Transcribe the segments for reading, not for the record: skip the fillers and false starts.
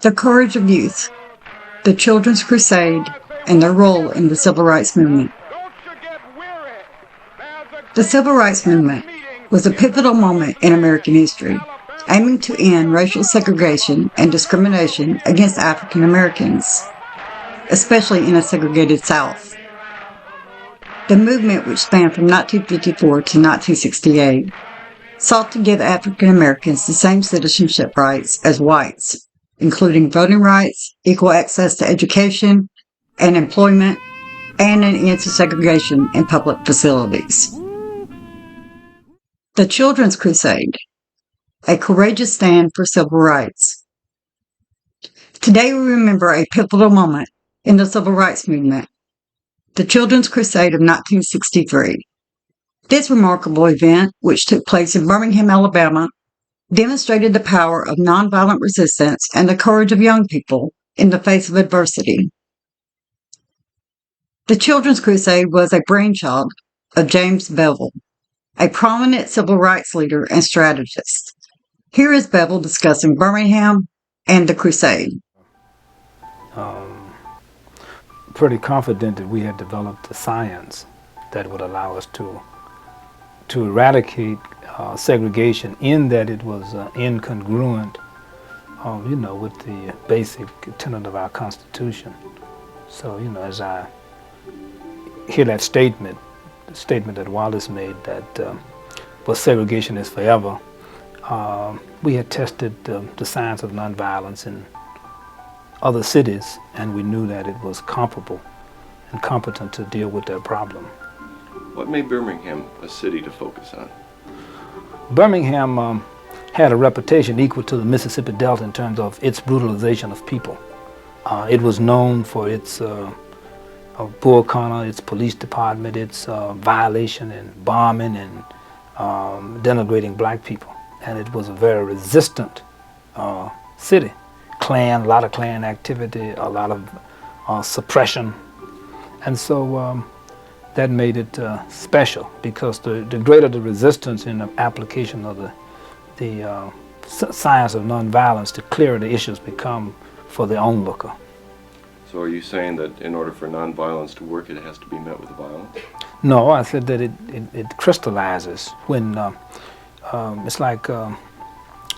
The Courage of Youth, the Children's Crusade, and their role in the Civil Rights Movement. The Civil Rights Movement was a pivotal moment in American history, aiming to end racial segregation and discrimination against African Americans, especially in a segregated South. The movement, which spanned from 1954 to 1968, sought to give African Americans the same citizenship rights as whites, including voting rights, equal access to education and employment, and an end to segregation in public facilities. The Children's Crusade, a courageous stand for civil rights. Today we remember a pivotal moment in the civil rights movement, the Children's Crusade of 1963. This remarkable event, which took place in Birmingham, Alabama, demonstrated the power of nonviolent resistance and the courage of young people in the face of adversity. The Children's Crusade was a brainchild of James Bevel, a prominent civil rights leader and strategist. Here is Bevel discussing Birmingham and the Crusade. Pretty confident that we had developed the science that would allow us to eradicate segregation, in that it was incongruent, with the basic tenet of our Constitution. So, as I hear that statement, the statement that Wallace made that segregation is forever, we had tested the science of nonviolence in other cities, and we knew that it was comparable and competent to deal with that problem. What made Birmingham a city to focus on? Birmingham had a reputation equal to the Mississippi Delta in terms of its brutalization of people. It was known for its bull corner, its police department, its violation and bombing and denigrating black people. And it was a very resistant city. A lot of Klan activity, a lot of suppression. And so that made it special, because the greater the resistance in the application of the science of nonviolence, the clearer the issues become for the onlooker. So are you saying that in order for nonviolence to work, it has to be met with violence? No, I said that it crystallizes when it's like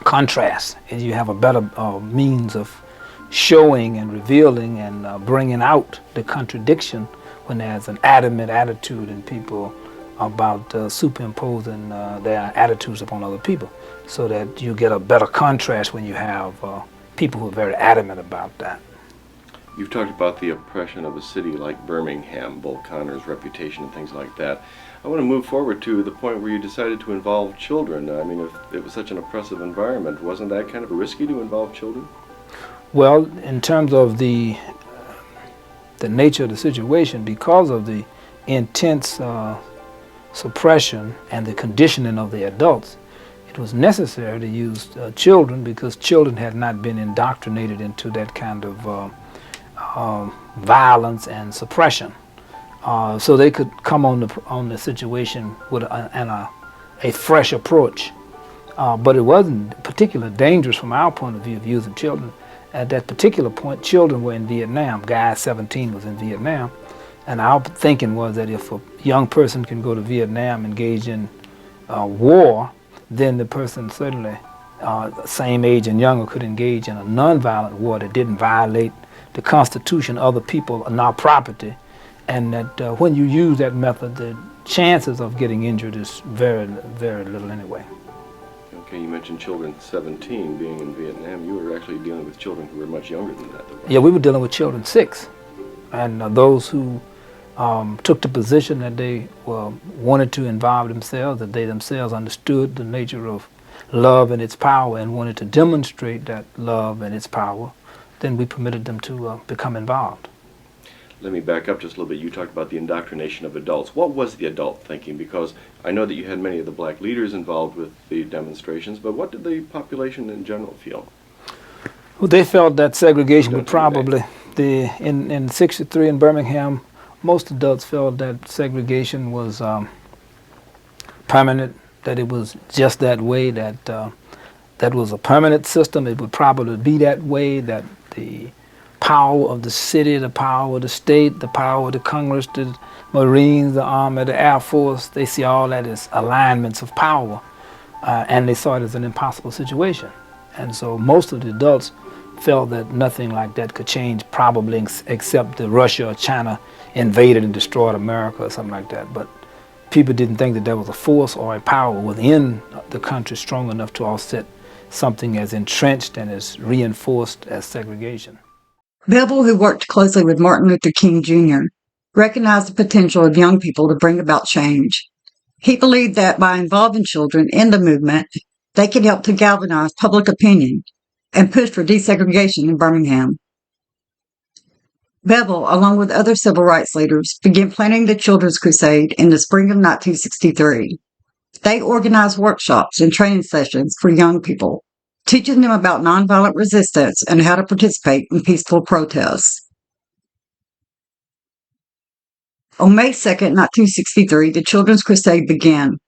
contrast, and you have a better means of showing and revealing and bringing out the contradiction when there's an adamant attitude in people about superimposing their attitudes upon other people, so that you get a better contrast when you have people who are very adamant about that. You've talked about the oppression of a city like Birmingham, Bull Connor's reputation and things like that. I want to move forward to the point where you decided to involve children. I mean, if it was such an oppressive environment, wasn't that kind of risky to involve children? Well, in terms of the nature of the situation, because of the intense suppression and the conditioning of the adults, it was necessary to use children, because children had not been indoctrinated into that kind of violence and suppression. So they could come on the situation with a fresh approach. But it wasn't particularly dangerous from our point of view of using children. At that particular point, children were in Vietnam. Guy 17 was in Vietnam. And our thinking was that if a young person can go to Vietnam, engage in war, then the person certainly, same age and younger, could engage in a nonviolent war that didn't violate the Constitution, other people, and our property. And that when you use that method, the chances of getting injured is very, very little anyway. Okay, you mentioned children 17 being in Vietnam. You were actually dealing with children who were much younger than that, though, right? Yeah, we were dealing with children 6. And those who took the position that they wanted to involve themselves, that they themselves understood the nature of love and its power and wanted to demonstrate that love and its power, then we permitted them to become involved. Let me back up just a little bit. You talked about the indoctrination of adults. What was the adult thinking? Because I know that you had many of the black leaders involved with the demonstrations, but what did the population in general feel? Well, they felt that segregation would probably, in 63 in Birmingham, most adults felt that segregation was permanent, that it was just that way, that that was a permanent system. It would probably be that way, that the power of the city, the power of the state, the power of the Congress, the Marines, the Army, the Air Force, they see all that as alignments of power, and they saw it as an impossible situation. And so most of the adults felt that nothing like that could change, probably except that Russia or China invaded and destroyed America or something like that. But people didn't think that there was a force or a power within the country strong enough to offset something as entrenched and as reinforced as segregation. Bevel, who worked closely with Martin Luther King Jr., recognized the potential of young people to bring about change. He believed that by involving children in the movement, they could help to galvanize public opinion and push for desegregation in Birmingham. Bevel, along with other civil rights leaders, began planning the Children's Crusade in the spring of 1963. They organized workshops and training sessions for young people, teaching them about nonviolent resistance and how to participate in peaceful protests. On May 2, 1963, the Children's Crusade began.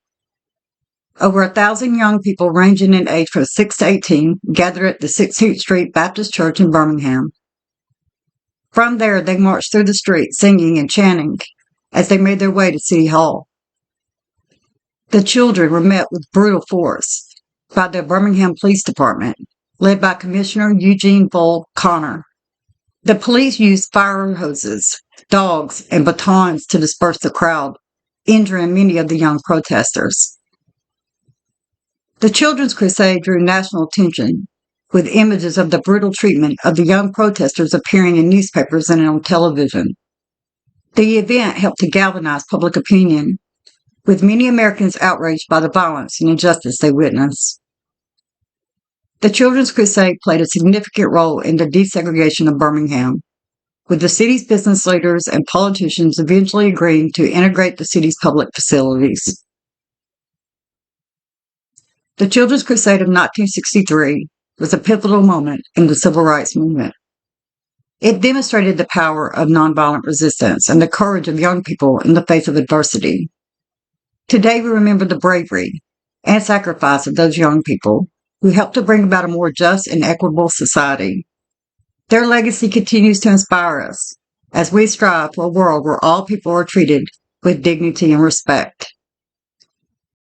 Over 1,000 young people ranging in age from 6 to 18 gathered at the 16th Street Baptist Church in Birmingham. From there, they marched through the streets singing and chanting as they made their way to City Hall. The children were met with brutal force by the Birmingham Police Department, led by Commissioner Eugene Bull Connor. The police used fire hoses, dogs, and batons to disperse the crowd, injuring many of the young protesters. The Children's Crusade drew national attention, with images of the brutal treatment of the young protesters appearing in newspapers and on television. The event helped to galvanize public opinion, with many Americans outraged by the violence and injustice they witnessed. The Children's Crusade played a significant role in the desegregation of Birmingham, with the city's business leaders and politicians eventually agreeing to integrate the city's public facilities. The Children's Crusade of 1963 was a pivotal moment in the civil rights movement. It demonstrated the power of nonviolent resistance and the courage of young people in the face of adversity. Today we remember the bravery and sacrifice of those young people who helped to bring about a more just and equitable society. Their legacy continues to inspire us as we strive for a world where all people are treated with dignity and respect.